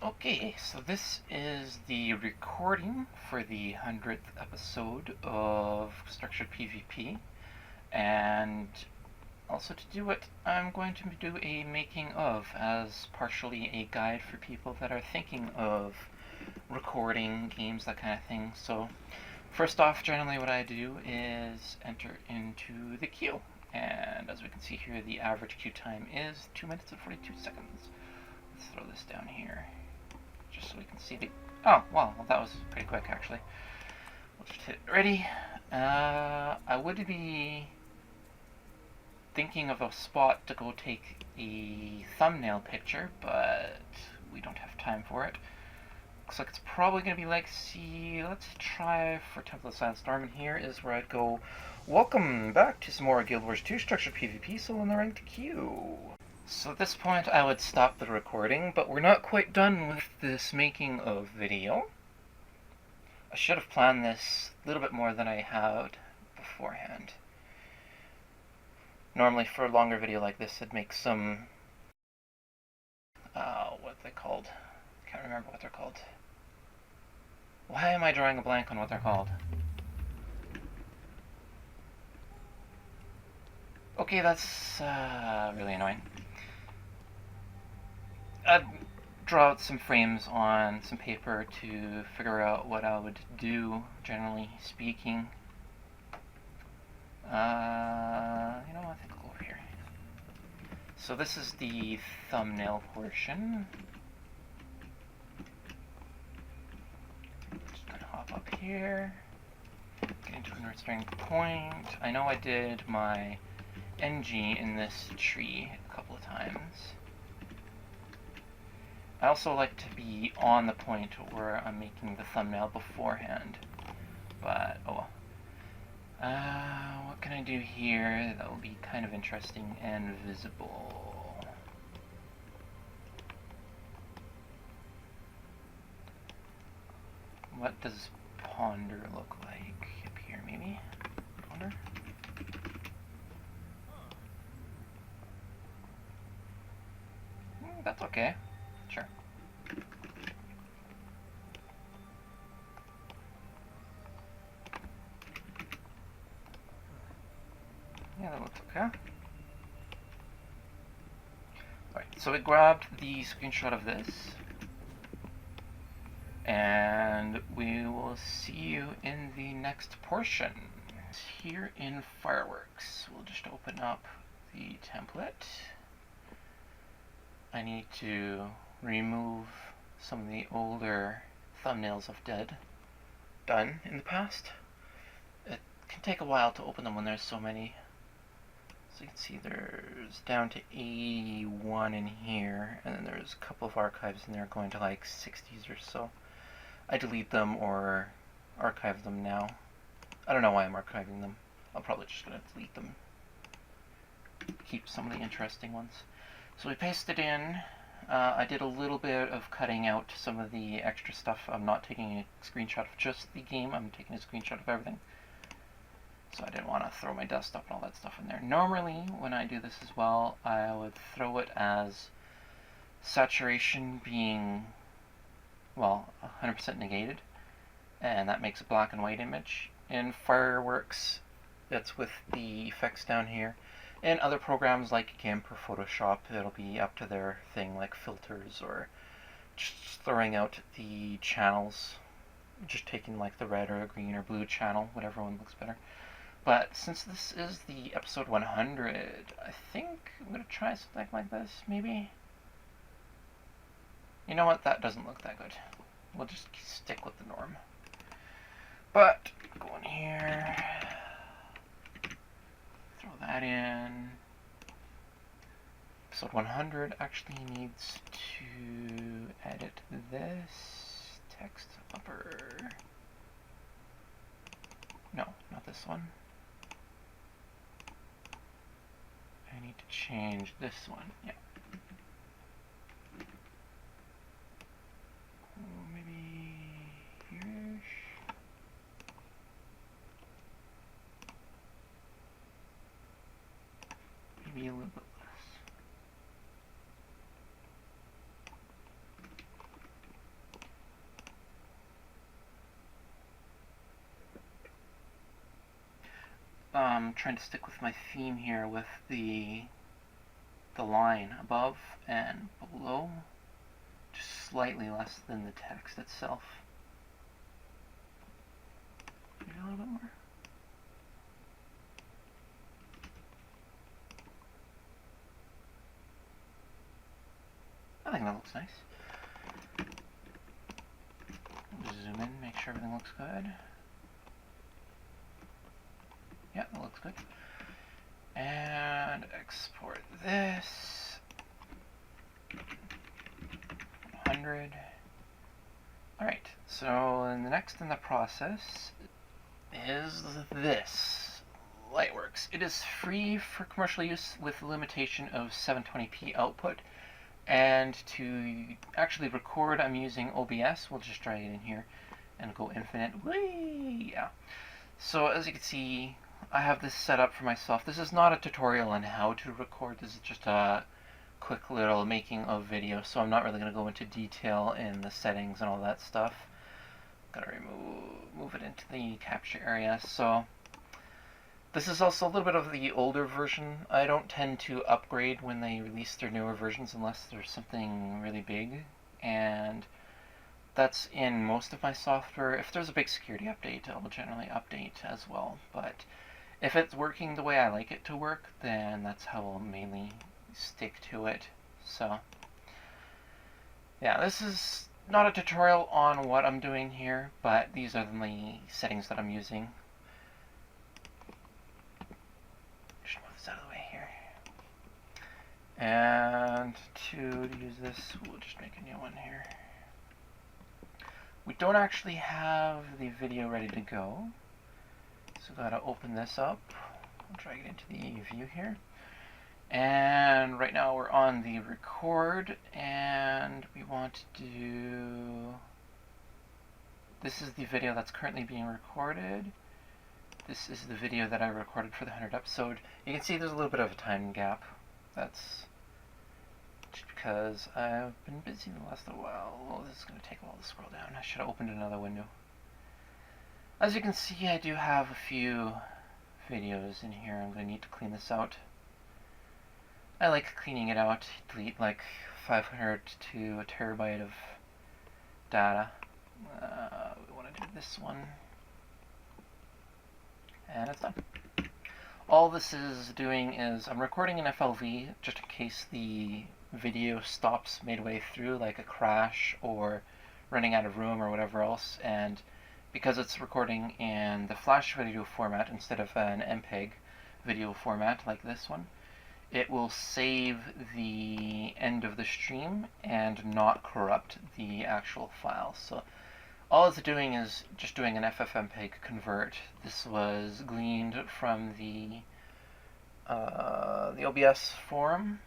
Okay, so this is the recording for the 100th episode of Structured PvP, and also to do it, I'm going to do a making of as partially a guide for people that are thinking of recording games, that kind of thing. So first off, generally what I do is enter into the queue, and as we can see here, the average queue time is 2 minutes and 42 seconds. Let's throw this down here, just so we can see the... Oh, well, that was pretty quick, actually. We'll just hit ready. I would be thinking of a spot to go take a thumbnail picture, but we don't have time for it. Looks like it's probably going to be Legacy. Let's try for Temple of Silent Storm, and here is where I'd go, welcome back to some more Guild Wars 2 Structured PvP Solo in the Ranked Queue. So at this point I would stop the recording, but we're not quite done with this making of video. I should have planned this a little bit more than I had beforehand. Normally for a longer video like this I'd make some, what they're called? I can't remember what they're called. Why am I drawing a blank on what they're called? Okay, that's really annoying. I'd draw out some frames on some paper to figure out what I would do, generally speaking. You know, I think I'll go over here. So this is the thumbnail portion. Just gonna hop up here, get into an restraint point. I know I did my NG in this tree a couple of times. I also like to be on the point where I'm making the thumbnail beforehand, but oh well. What can I do here that will be kind of interesting and visible? What does ponder look like? Up here, maybe? Ponder? That's okay. Sure. Yeah, that looks okay. Alright, so we grabbed the screenshot of this, and we will see you in the next portion. Here in Fireworks, we'll just open up the template. I need to remove some of the older thumbnails I've done in the past. It can take a while to open them when there's so many. So you can see there's down to 81 in here, and then there's a couple of archives in there going to like 60s or so. I delete them or archive them now. I don't know why I'm archiving them. I'm probably just going to delete them. Keep some of the interesting ones. So we pasted in. I did a little bit of cutting out some of the extra stuff. I'm not taking a screenshot of just the game, I'm taking a screenshot of everything. So I didn't want to throw my desktop and all that stuff in there. Normally, when I do this as well, I would throw it as saturation being, well, 100% negated, and that makes a black and white image. In Fireworks, that's with the effects down here. In other programs like GIMP or Photoshop, it'll be up to their thing, like filters or just throwing out the channels, just taking like the red or green or blue channel, whatever one looks better. But since this is the episode 100, I think I'm going to try something like this, maybe? You know what, that doesn't look that good. We'll just stick with the norm. But, go in here, throw that in. Episode 100 actually needs to edit this text upper. No, not this one. I need to change this one, yeah. Maybe here-ish. Maybe a little bit less. I'm trying to stick with my theme here with the line above and below, just slightly less than the text itself. Maybe a little bit more. I think that looks nice. Zoom in, make sure everything looks good. Yeah, that looks good. And export this. 100. Alright, so the next in the process is this. Lightworks. It is free for commercial use with a limitation of 720p output. And to actually record, I'm using OBS. We'll just drag it in here and go infinite. Whee! Yeah. So as you can see, I have this set up for myself. This is not a tutorial on how to record. This is just a quick little making of video. So I'm not really going to go into detail in the settings and all that stuff. Gotta move it into the capture area. So this is also a little bit of the older version. I don't tend to upgrade when they release their newer versions unless there's something really big, and that's in most of my software. If there's a big security update, I'll generally update as well, but if it's working the way I like it to work, then that's how I'll mainly stick to it. So yeah, this is not a tutorial on what I'm doing here, but these are the settings that I'm using. Out of the way here. And to use this, we'll just make a new one here. We don't actually have the video ready to go, so gotta open this up. I'll drag it into the view here. And right now we're on the record, and we want to do... This is the video that's currently being recorded. This is the video that I recorded for the 100th episode. You can see there's a little bit of a time gap. That's just because I've been busy the last little while. Oh, this is going to take a while to scroll down. I should have opened another window. As you can see, I do have a few videos in here. I'm going to need to clean this out. I like cleaning it out. Delete like 500 to a terabyte of data. We want to do this one. And it's done. All this is doing is I'm recording an FLV just in case the video stops midway through, like a crash or running out of room or whatever else, and because it's recording in the Flash video format instead of an MPEG video format like this one, it will save the end of the stream and not corrupt the actual file. So all it's doing is just doing an FFmpeg convert. This was gleaned from the OBS forum,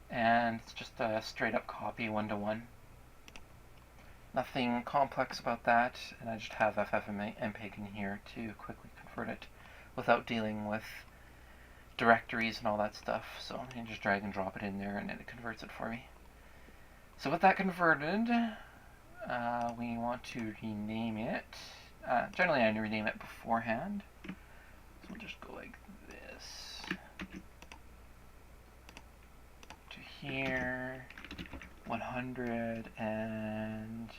and it's just a straight up copy, one-to-one. Nothing complex about that, and I just have FFmpeg in here to quickly convert it without dealing with directories and all that stuff. So I can just drag and drop it in there, and it converts it for me. So with that converted, we want to rename it. Generally, I rename it beforehand. So we'll just go like this. To here, 100 and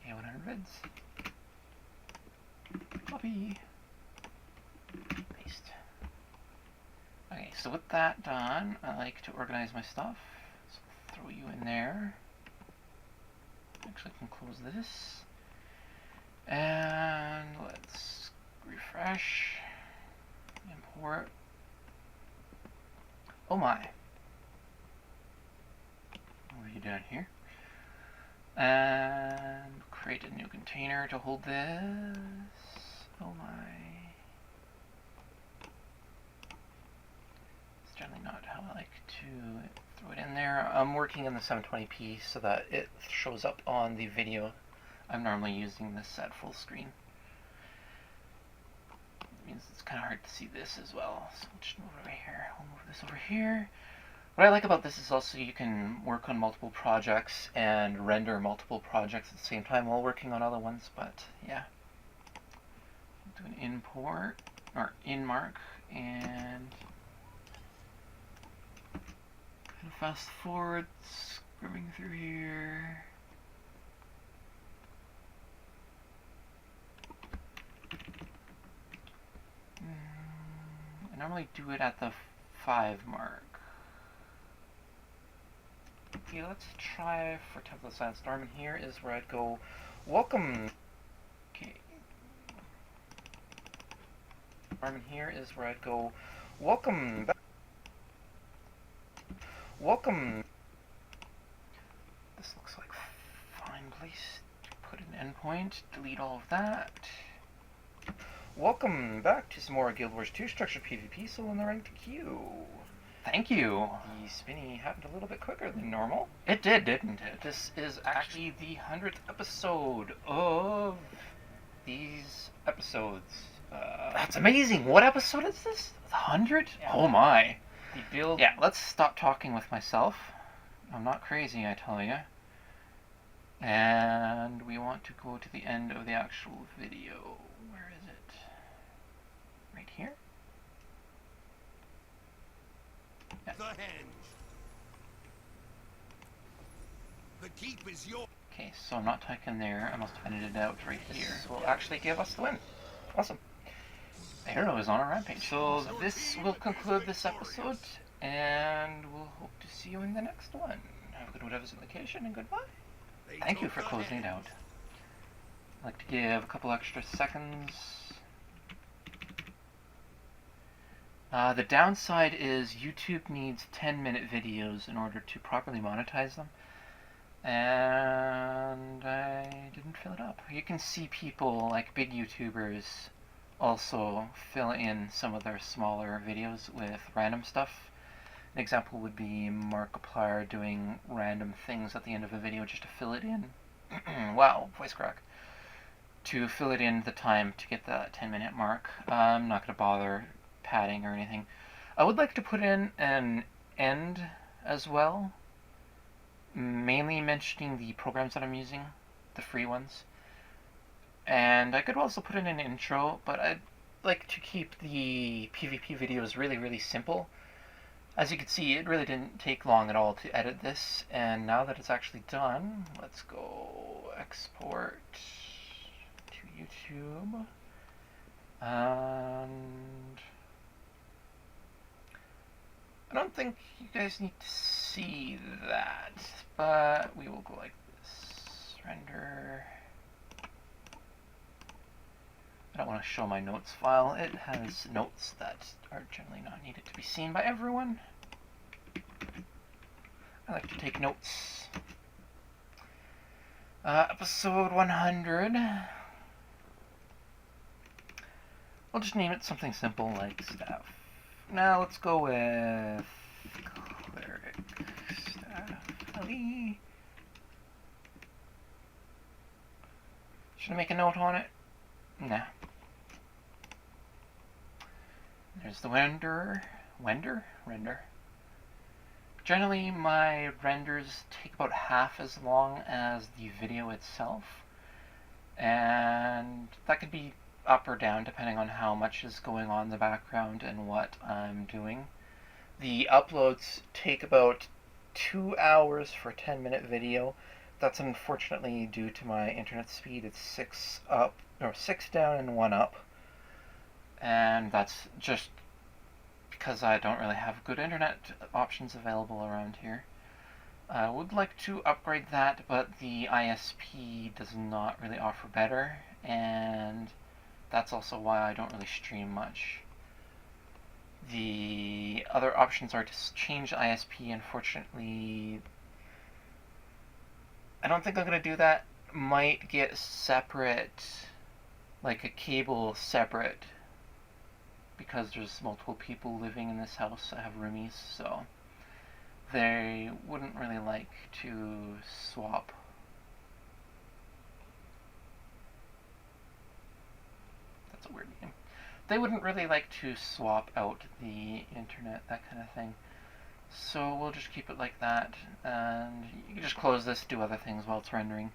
yeah, 100 vids. Copy. Paste. Okay, so with that done, I like to organize my stuff. So I'll throw you in there. Actually, I can close this. And let's refresh. Import. Oh my. What are you doing here? And create a new container to hold this. Oh my. It's generally not how I like to throw it in there. I'm working in the 720p so that it shows up on the video. I'm normally using this at full screen. It means it's kind of hard to see this as well. So we'll just move it over here. We'll move this over here. What I like about this is also you can work on multiple projects and render multiple projects at the same time while working on other ones, but yeah. Do an import, or in-mark, and fast forward, scrubbing through here. I normally do it at the 5 mark. Okay, let's try for template sandstorm, and here is where I'd go, welcome. Okay. And here is where I'd go, welcome back. Welcome. This looks like a fine place to put an endpoint. Delete all of that. Welcome back to some more Guild Wars 2 structured PvP solo in the ranked queue. Thank you. The spinny happened a little bit quicker than normal. It did, didn't it? This is actually the 100th episode of these episodes. That's amazing. What episode is this? 100? Yeah. Oh my. The build. Yeah, let's stop talking with myself. I'm not crazy, I tell you. And we want to go to the end of the actual video. Where is it? Right here? Yeah. The henge. The keep is yours. Okay, so I'm not typing there. I must have edited it out right here. This will actually give us the win. Awesome. The hero is on a rampage. So this will conclude this episode, and we'll hope to see you in the next one. Have a good whatever's in location, and goodbye. Thank you for closing it out. I'd like to give a couple extra seconds. The downside is YouTube needs 10-minute videos in order to properly monetize them. And I didn't fill it up. You can see people like big YouTubers also fill in some of their smaller videos with random stuff. An example would be Markiplier doing random things at the end of a video just to fill it in. Wow, voice crack. To fill it in the time to get that 10-minute mark. I'm not going to bother padding or anything. I would like to put in an end as well, mainly mentioning the programs that I'm using, the free ones. And I could also put in an intro, but I'd like to keep the PvP videos really, really simple. As you can see, it really didn't take long at all to edit this, and now that it's actually done, let's go export to YouTube. And I don't think you guys need to see that, but we will go like this. Render. I don't want to show my notes file. It has notes that are generally not needed to be seen by everyone. I like to take notes. Episode 100. We'll just name it something simple like staff. Now let's go with cleric staff Ali. Should I make a note on it? Nah. There's the render. Generally, my renders take about half as long as the video itself, and that could be up or down depending on how much is going on in the background and what I'm doing. The uploads take about 2 hours for a 10-minute video. That's unfortunately due to my internet speed. It's 6 down and 1 up. And that's just because I don't really have good internet options available around here. I would like to upgrade that, but the ISP does not really offer better, and that's also why I don't really stream much. The other options are to change ISP. Unfortunately, I don't think I'm going to do that. Might get separate, like a cable separate, because there's multiple people living in this house. I have roomies, so they wouldn't really like to swap. That's a weird name. They wouldn't really like to swap out the internet, that kind of thing. So we'll just keep it like that, and you can just close this, do other things while it's rendering.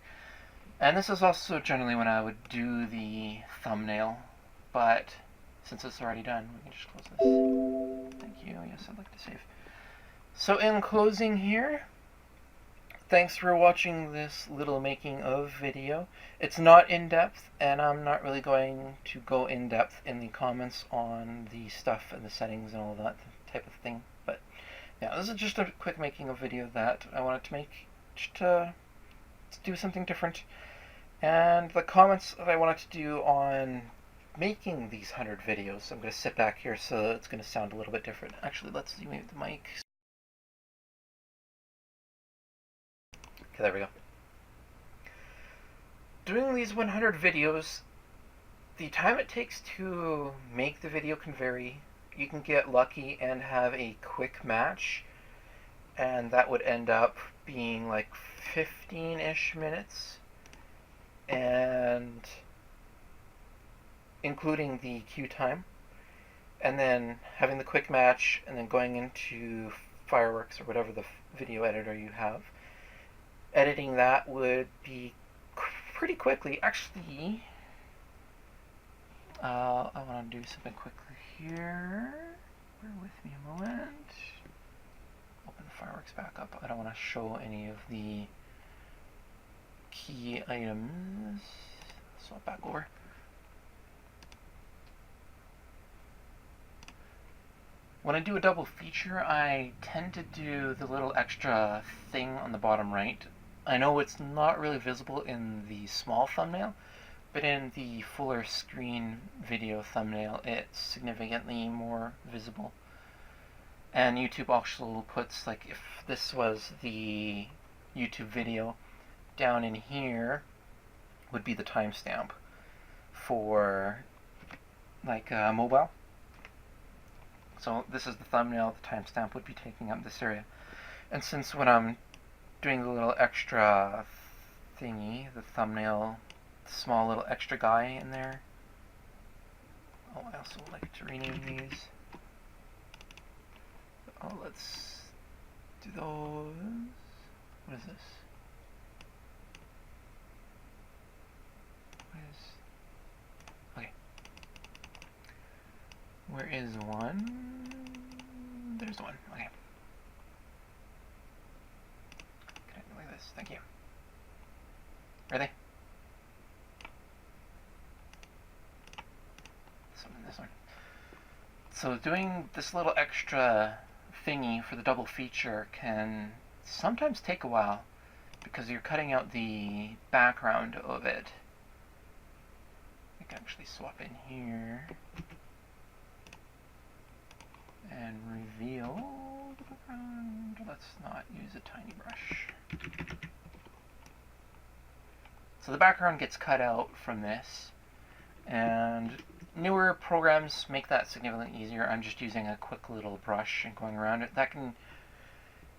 And this is also generally when I would do the thumbnail, but since it's already done, we can just close this. Thank you. Yes, I'd like to save. So in closing here, thanks for watching this little making of video. It's not in depth, and I'm not really going to go in depth in the comments on the stuff and the settings and all that type of thing. But yeah, this is just a quick making of video that I wanted to make just to do something different. And the comments that I wanted to do on making these 100 videos, I'm going to sit back here so it's going to sound a little bit different. Actually, let's zoom in the mic. Okay, there we go. Doing these 100 videos, the time it takes to make the video can vary. You can get lucky and have a quick match, and that would end up being like 15-ish minutes, and including the queue time, and then having the quick match, and then going into Fireworks or whatever the video editor you have. Editing that would be pretty quickly. Actually, I want to do something quickly here. Bear with me a moment. Open the Fireworks back up. I don't want to show any of the key items. Swap back over. When I do a double feature, I tend to do the little extra thing on the bottom right. I know it's not really visible in the small thumbnail, but in the fuller screen video thumbnail, it's significantly more visible. And YouTube also puts, like, if this was the YouTube video, down in here would be the timestamp for, like, mobile. So this is the thumbnail, the timestamp would be taking up this area. And since when I'm doing the little extra thingy, the thumbnail, the small little extra guy in there. Oh, I also like to rename these. Oh, let's do those. What is this? Okay. Where is one? There's one. Okay. Like this. Thank you. Really? This one. So doing this little extra thingy for the double feature can sometimes take a while because you're cutting out the background of it. I can actually swap in here and reveal the background. Let's not use a tiny brush. So the background gets cut out from this, and newer programs make that significantly easier. I'm just using a quick little brush and going around it. That can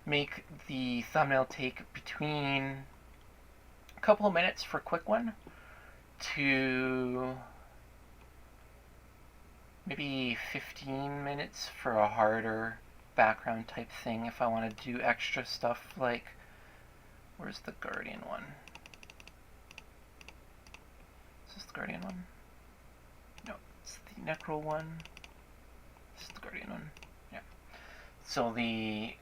make the thumbnail take between a couple of minutes for a quick one to maybe 15 minutes for a harder background type thing if I want to do extra stuff like, where's the Guardian one? Is this the Guardian one? No, it's the Necro one. This is the Guardian one. Yeah. So the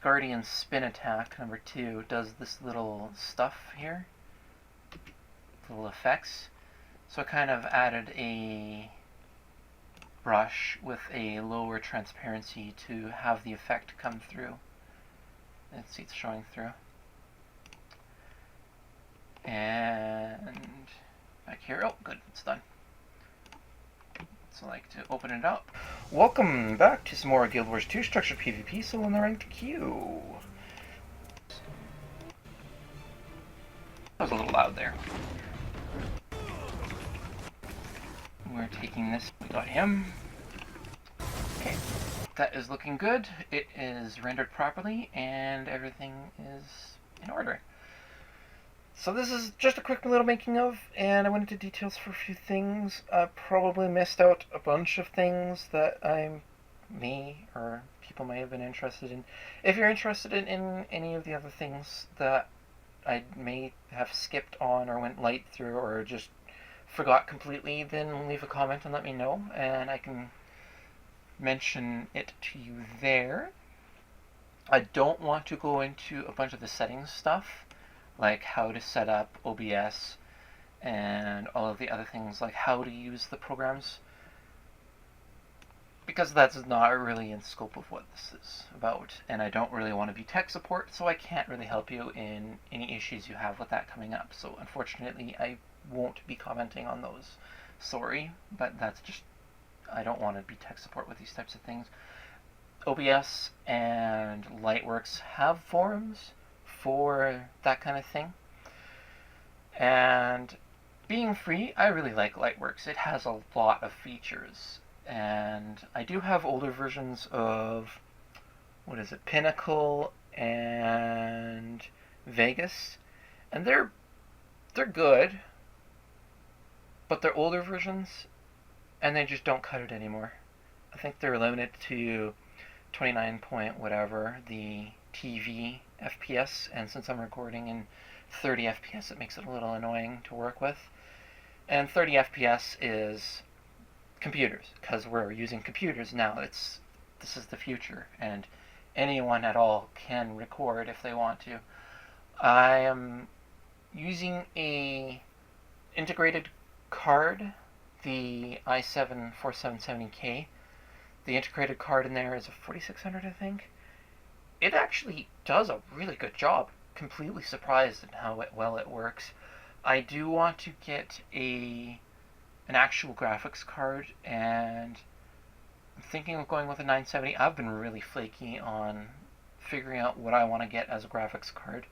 Guardian spin attack number 2 does this little stuff here, little effects. So I kind of added a brush with a lower transparency to have the effect come through. Let's see, it's showing through. And back here, oh good, it's done. So I like to open it up. Welcome back to some more Guild Wars 2 structured PvP, so in the ranked queue. That was a little loud there. We're taking this, we got him. Okay, that is looking good. It is rendered properly and everything is in order. So this is just a quick little making of, and I went into details for a few things. I probably missed out a bunch of things that I'm me or people may have been interested in. If you're interested in any of the other things that I may have skipped on or went light through or just forgot completely, then leave a comment and let me know, and I can mention it to you there. I don't want to go into a bunch of the settings stuff, like how to set up OBS and all of the other things, like how to use the programs, because that's not really in scope of what this is about, and I don't really want to be tech support, so I can't really help you in any issues you have with that coming up. So unfortunately, I won't be commenting on those. Sorry, but that's just, I don't want to be tech support with these types of things. OBS and Lightworks have forums for that kind of thing. And being free, I really like Lightworks. It has a lot of features. And I do have older versions of, what is it, Pinnacle and Vegas. And they're good, but they're older versions, and they just don't cut it anymore. I think they're limited to 29 point whatever, the TV FPS, and since I'm recording in 30 FPS, it makes it a little annoying to work with. And 30 FPS is computers, because we're using computers now. This is the future, and anyone at all can record if they want to. I am using a integrated card, the i7-4770K. The integrated card in there is a 4600, I think. It actually does a really good job. Completely surprised at how well it works. I do want to get an actual graphics card, and I'm thinking of going with a 970. I've been really flaky on figuring out what I want to get as a graphics card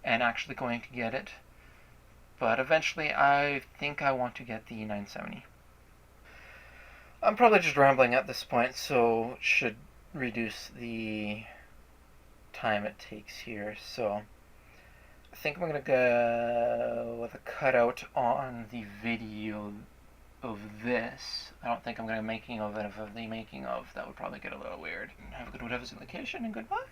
and actually going to get it. But eventually I think I want to get the 970. I'm probably just rambling at this point, so should reduce the time it takes here. So I think I'm going to go with a cutout on the video of this. I don't think I'm going to making of it of the making of. That would probably get a little weird. Have a good whatever's in the kitchen, and goodbye.